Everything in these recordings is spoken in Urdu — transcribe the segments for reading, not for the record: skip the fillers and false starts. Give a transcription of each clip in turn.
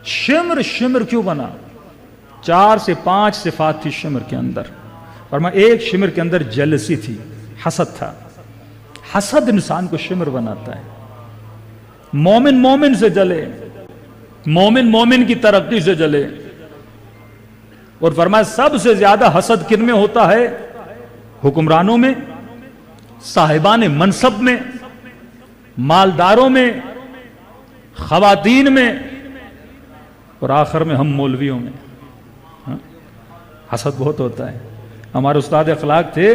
شمر شمر کیوں بنا؟ 4 سے 5 صفات تھی شمر کے اندر. فرمایا ایک شمر کے اندر جیلسی تھی، حسد تھا. حسد انسان کو شمر بناتا ہے. مومن مومن سے جلے، مومن مومن کی ترقی سے جلے. اور فرمایا سب سے زیادہ حسد کن میں ہوتا ہے؟ حکمرانوں میں، صاحبان منصب میں، مالداروں میں، خواتین میں، اور آخر میں ہم مولویوں میں. حسد بہت ہوتا ہے. ہمارے استاد اخلاق تھے،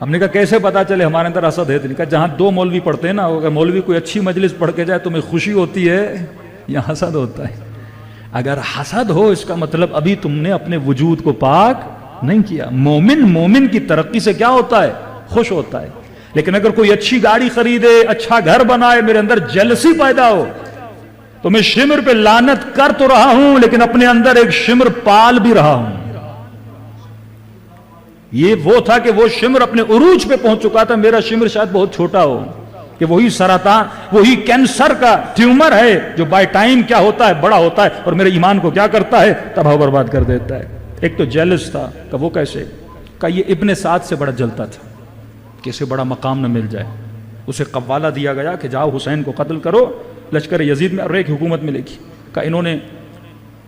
ہم نے کہا کیسے پتا چلے ہمارے اندر حسد ہے؟ کہا جہاں 2 مولوی پڑھتے ہیں نا، اگر مولوی کوئی اچھی مجلس پڑھ کے جائے تمہیں خوشی ہوتی ہے یا حسد ہوتا ہے؟ اگر حسد ہو اس کا مطلب ابھی تم نے اپنے وجود کو پاک نہیں کیا. مومن مومن کی ترقی سے کیا ہوتا ہے؟ خوش ہوتا ہے. لیکن اگر کوئی اچھی گاڑی خریدے، اچھا گھر بنائے، میرے اندر جیلسی پیدا ہو تو میں شمر پہ لعنت کر تو رہا ہوں لیکن اپنے اندر ایک شمر پال بھی رہا ہوں. یہ وہ تھا کہ وہ شمر اپنے عروج پہ پہنچ چکا تھا. میرا شمر شاید بہت چھوٹا ہو کہ وہی سرطان، وہی کینسر کا ٹیومر ہے جو بائی ٹائم کیا ہوتا ہے؟ بڑا ہوتا ہے اور میرے ایمان کو کیا کرتا ہے؟ تباہ و برباد کر دیتا ہے. ایک تو جیلس تھا کہ وہ کیسے؟ کہ یہ ابن سعد سے بڑا جلتا تھا کہ اسے بڑا مقام نہ مل جائے. اسے قوالہ دیا گیا کہ جاؤ حسین کو قتل کرو لشکر یزید میں، اور ایک حکومت ملے گی. کہ انہوں نے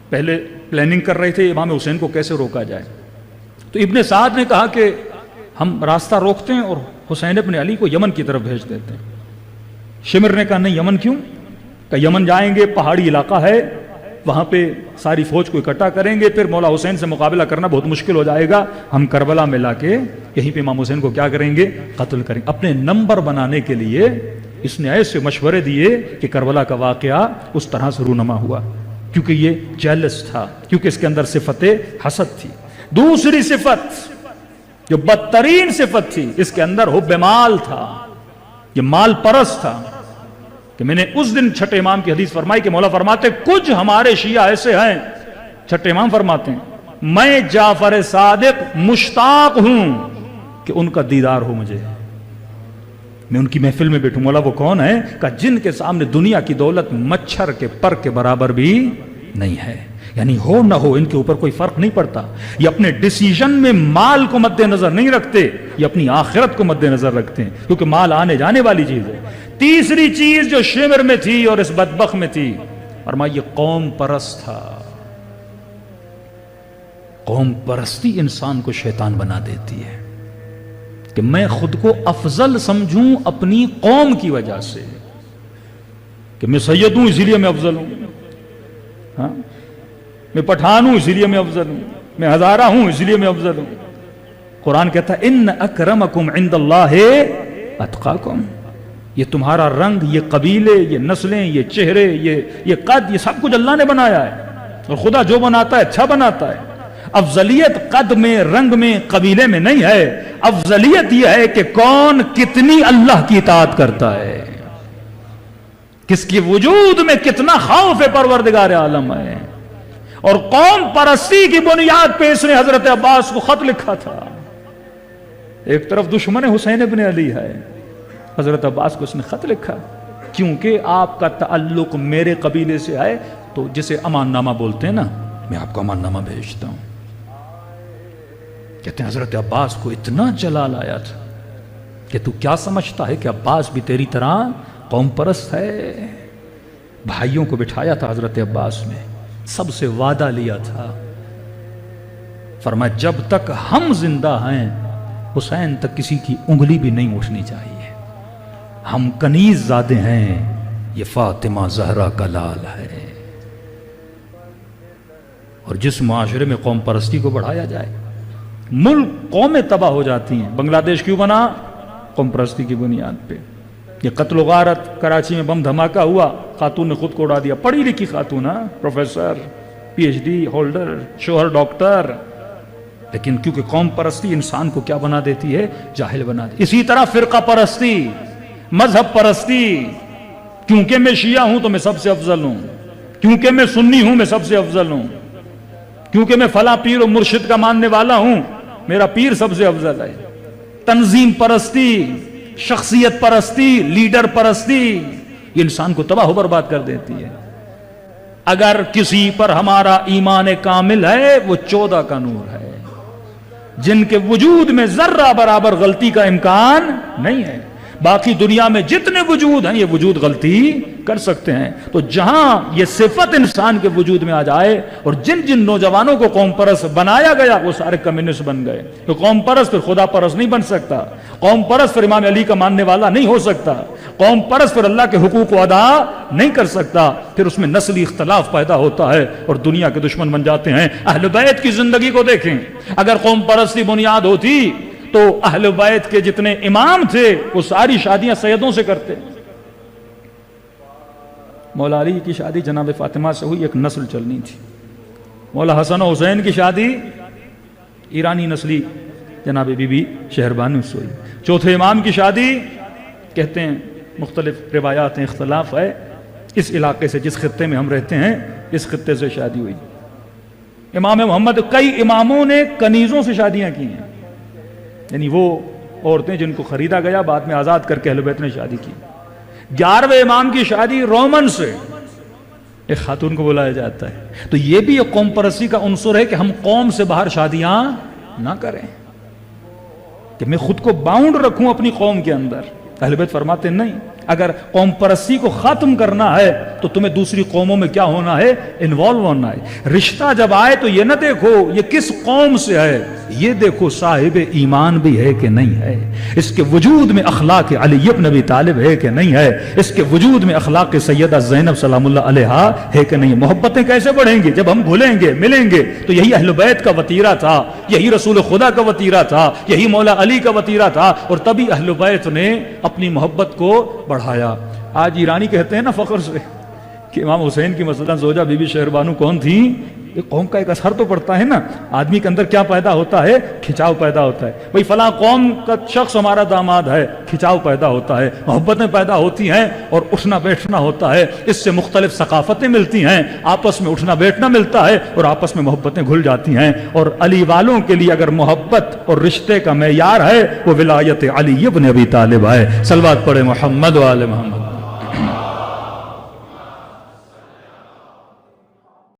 پہلے پلاننگ کر رہے تھے امام حسین کو کیسے روکا جائے. تو ابن سعد نے کہا کہ ہم راستہ روکتے ہیں اور حسین ابن علی کو یمن کی طرف بھیج دیتے ہیں. شمر نے کہا نہیں، یمن کیوں؟ کہ یمن جائیں گے، پہاڑی علاقہ ہے، وہاں پہ ساری فوج کو اکٹھا کریں گے، پھر مولا حسین سے مقابلہ کرنا بہت مشکل ہو جائے گا. ہم کربلا میں لا کے یہیں پہ امام حسین کو کیا کریں گے؟ قتل کریں گے. اپنے نمبر بنانے کے لیے اس نے ایسے مشورے دیے کہ کربلا کا واقعہ اس طرح سے رونما ہوا، کیونکہ یہ جیلس تھا، کیونکہ اس کے اندر صفت حسد تھی. دوسری صفت جو بدترین صفت تھی، اس کے اندر حب مال تھا. یہ مال پرست تھا. کہ میں نے اس دن چھٹے امام کی حدیث فرمائی کہ مولا فرماتے کچھ ہمارے شیعہ ایسے ہیں، چھٹے امام فرماتے ہیں میں جعفر صادق مشتاق ہوں کہ ان کا دیدار ہو، مجھے میں ان کی محفل میں بیٹھوں. مولا وہ کون ہے؟ کہ جن کے سامنے دنیا کی دولت مچھر کے پر کے برابر بھی نہیں ہے. یعنی ہو نہ ہو ان کے اوپر کوئی فرق نہیں پڑتا. یہ اپنے ڈیسیژن میں مال کو مد نظر نہیں رکھتے، یہ اپنی آخرت کو مد نظر رکھتے ہیں، کیونکہ مال آنے جانے والی چیز ہے. تیسری چیز جو شمر میں تھی اور اس بدبخت میں تھی، فرمایا یہ قوم پرست تھا. قوم پرستی انسان کو شیطان بنا دیتی ہے کہ میں خود کو افضل سمجھوں اپنی قوم کی وجہ سے، کہ میں سید ہوں اسی لیے میں افضل ہوں، ہاں میں پٹھان ہوں اسی لیے میں افضل ہوں، میں ہزارہ ہوں اسی لیے میں افضل ہوں. قرآن کہتا ہے ان اکرمکم عند اللہ اتقاکم. یہ تمہارا رنگ، یہ قبیلے، یہ نسلیں، یہ چہرے، یہ قد، یہ سب کچھ اللہ نے بنایا ہے. اور خدا جو بناتا ہے اچھا بناتا ہے. افضلیت قد میں، رنگ میں، قبیلے میں نہیں ہے. افضلیت یہ ہے کہ کون کتنی اللہ کی اطاعت کرتا ہے، کس کی وجود میں کتنا خوف پروردگار عالم ہے. اور قوم پرستی کی بنیاد پہ اس نے حضرت عباس کو خط لکھا تھا. ایک طرف دشمن حسین ابن علی ہے، حضرت عباس کو اس نے خط لکھا کیونکہ آپ کا تعلق میرے قبیلے سے ہے، تو جسے امان نامہ بولتے ہیں نا، میں آپ کو امان نامہ بھیجتا ہوں. کہتے ہیں حضرت عباس کو اتنا جلال آیا تھا کہ تو کیا سمجھتا ہے کہ عباس بھی تیری طرح قوم پرست ہے. بھائیوں کو بٹھایا تھا حضرت عباس میں، سب سے وعدہ لیا تھا، فرمایا جب تک ہم زندہ ہیں حسین تک کسی کی انگلی بھی نہیں اٹھنی چاہیے. ہم کنیز زادے ہیں، یہ فاطمہ زہرا کا لال ہے. اور جس معاشرے میں قوم پرستی کو بڑھایا جائے، ملک قومیں تباہ ہو جاتی ہیں. بنگلہ دیش کیوں بنا؟ قوم پرستی کی بنیاد پہ. یہ قتل و غارت، کراچی میں بم دھماکہ ہوا، خاتون نے خود کو اڑا دیا، پڑھی لکھی خاتون، professor, P H D holder, شوہر ڈاکٹر، لیکن کیونکہ قوم پرستی انسان کو کیا بنا دیتی ہے؟ جاہل بنا دیتی. اسی طرح فرقہ پرستی، مذہب پرستی، کیونکہ میں شیعہ ہوں تو میں سب سے افضل ہوں، کیونکہ میں سنی ہوں میں سب سے افضل ہوں، کیونکہ میں فلاں پیر و مرشد کا ماننے والا ہوں میرا پیر سب سے افضل ہے. تنظیم پرستی، شخصیت پرستی، لیڈر پرستی، یہ انسان کو تباہ و برباد کر دیتی ہے. اگر کسی پر ہمارا ایمان کامل ہے وہ 14 کا نور ہے، جن کے وجود میں ذرہ برابر غلطی کا امکان نہیں ہے۔ باقی دنیا میں جتنے وجود ہیں یہ وجود غلطی کر سکتے ہیں۔ تو جہاں یہ صفت انسان کے وجود میں آ جائے، اور جن جن نوجوانوں کو قوم پرست بنایا گیا وہ سارے کمیونسٹ بن گئے۔ تو قوم پرست پھر خدا پرست نہیں بن سکتا، قوم پرست پھر امام علی کا ماننے والا نہیں ہو سکتا، قوم پرست پھر اللہ کے حقوق کو ادا نہیں کر سکتا، پھر اس میں نسلی اختلاف پیدا ہوتا ہے اور دنیا کے دشمن بن جاتے ہیں۔ اہل بیت کی زندگی کو دیکھیں، اگر قوم پرستی بنیاد ہوتی تو اہل بیت کے جتنے امام تھے وہ ساری شادیاں سیدوں سے کرتے۔ مولا علی کی شادی جناب فاطمہ سے ہوئی، ایک نسل چلنی تھی۔ مولا حسن و حسین کی شادی ایرانی نسلی جناب بی بی شہربانو سے ہوئی۔ چوتھے امام کی شادی کہتے ہیں، مختلف روایات ہیں، اختلاف ہے، اس علاقے سے، جس خطے میں ہم رہتے ہیں اس خطے سے شادی ہوئی۔ امام محمد، کئی اماموں نے کنیزوں سے شادیاں کی ہیں، یعنی وہ عورتیں جن کو خریدا گیا بعد میں آزاد کر کے اہل بیت نے شادی کی۔ 11ویں امام کی شادی رومن سے ایک خاتون کو بلایا جاتا ہے۔ تو یہ بھی ایک قوم پرستی کا عنصر ہے کہ ہم قوم سے باہر شادیاں نہ کریں، کہ میں خود کو باؤنڈ رکھوں اپنی قوم کے اندر۔ اہل بیت فرماتے نہیں، اگر قوم پرستی کو ختم کرنا ہے تو تمہیں دوسری قوموں میں کیا ہونا ہے؟ انوالو ہونا ہے۔ رشتہ جب آئے تو یہ نہ دیکھو یہ کس قوم سے ہے، یہ دیکھو صاحب ایمان بھی ہے کہ نہیں ہے، اس کے وجود میں اخلاق علی بن ابی طالب ہے کہ نہیں ہے، اس کے وجود میں اخلاق سیدہ زینب سلام اللہ علیہا ہے کہ نہیں۔ محبتیں کیسے بڑھیں گی؟ جب ہم بھولیں گے، ملیں گے۔ تو یہی اہل بیت کا وتیرہ تھا، یہی رسول خدا کا وتیرہ تھا، یہی مولا علی کا وتیرہ تھا، اور تبھی اہل بیت نے اپنی محبت کو بڑھایا۔ آج ایرانی کہتے ہیں نا فخر سے کہ امام حسین کی مثلا زوجہ بی بی شہربانو کون تھی؟ ایک قوم کا ایک اثر تو پڑتا ہے نا، آدمی کے اندر کیا پیدا ہوتا ہے؟ کھچاؤ پیدا ہوتا ہے۔ بھئی فلاں قوم کا شخص ہمارا داماد ہے، کھچاؤ پیدا ہوتا ہے، محبتیں پیدا ہوتی ہیں، اور اٹھنا بیٹھنا ہوتا ہے۔ اس سے مختلف ثقافتیں ملتی ہیں، آپس میں اٹھنا بیٹھنا ملتا ہے، اور آپس میں محبتیں گھل جاتی ہیں۔ اور علی والوں کے لیے اگر محبت اور رشتے کا معیار ہے وہ ولایت علی بن ابی طالب ہے۔ صلوات پڑھے محمد و آل محمد۔